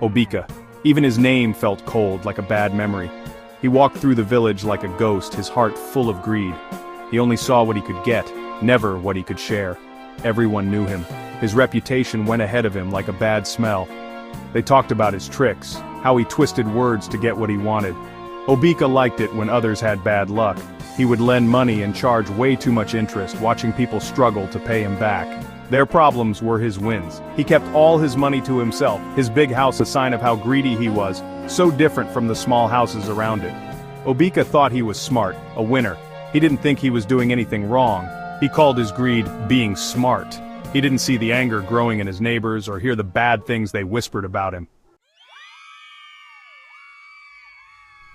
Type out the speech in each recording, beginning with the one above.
Obika. Even his name felt cold, like a bad memory. He walked through the village like a ghost, his heart full of greed. He only saw what he could get, never what he could share. Everyone knew him. His reputation went ahead of him like a bad smell. They talked about his tricks, how he twisted words to get what he wanted. Obika liked it when others had bad luck. He would lend money and charge way too much interest, watching people struggle to pay him back. Their problems were his wins. He kept all his money to himself, his big house a sign of how greedy he was, so different from the small houses around it. Obika thought he was smart, a winner. He didn't think he was doing anything wrong. He called his greed being smart. He didn't see the anger growing in his neighbors or hear the bad things they whispered about him.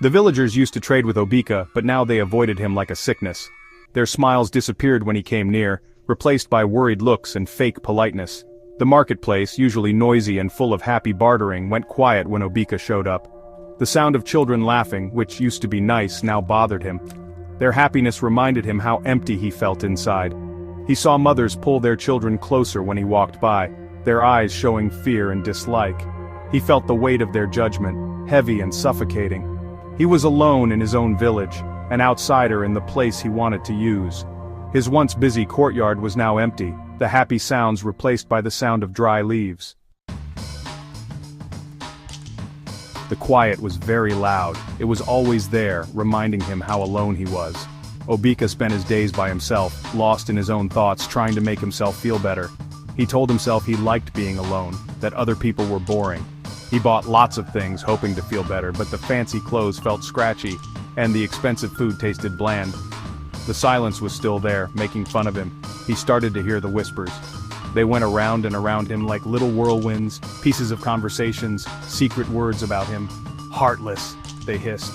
The villagers used to trade with Obika, but now they avoided him like a sickness. Their smiles disappeared when he came near, replaced by worried looks and fake politeness. The marketplace, usually noisy and full of happy bartering, went quiet when Obika showed up. The sound of children laughing, which used to be nice, now bothered him. Their happiness reminded him how empty he felt inside. He saw mothers pull their children closer when he walked by, their eyes showing fear and dislike. He felt the weight of their judgment, heavy and suffocating. He was alone in his own village, an outsider in the place he wanted to use. His once busy courtyard was now empty, the happy sounds replaced by the sound of dry leaves. The quiet was very loud. It was always there, reminding him how alone he was. Obika spent his days by himself, lost in his own thoughts, trying to make himself feel better. He told himself he liked being alone, that other people were boring. He bought lots of things, hoping to feel better, but the fancy clothes felt scratchy, and the expensive food tasted bland. The silence was still there, making fun of him. He started to hear the whispers. They went around and around him like little whirlwinds, pieces of conversations, secret words about him. Heartless, they hissed.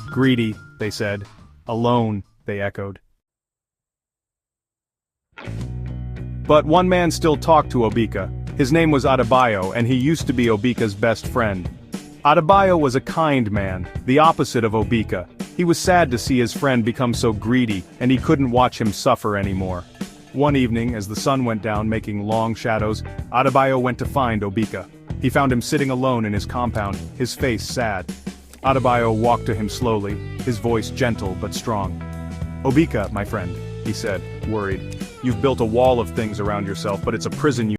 Greedy, they said. Alone, they echoed. But one man still talked to Obika. His name was Adebayo, and he used to be Obika's best friend. Adebayo was a kind man, the opposite of Obika. He was sad to see his friend become so greedy, and he couldn't watch him suffer anymore. One evening, as the sun went down making long shadows, Adebayo went to find Obika. He found him sitting alone in his compound, his face sad. Adebayo walked to him slowly, his voice gentle but strong. "Obika, my friend," he said, worried. "You've built a wall of things around yourself, but it's a prison you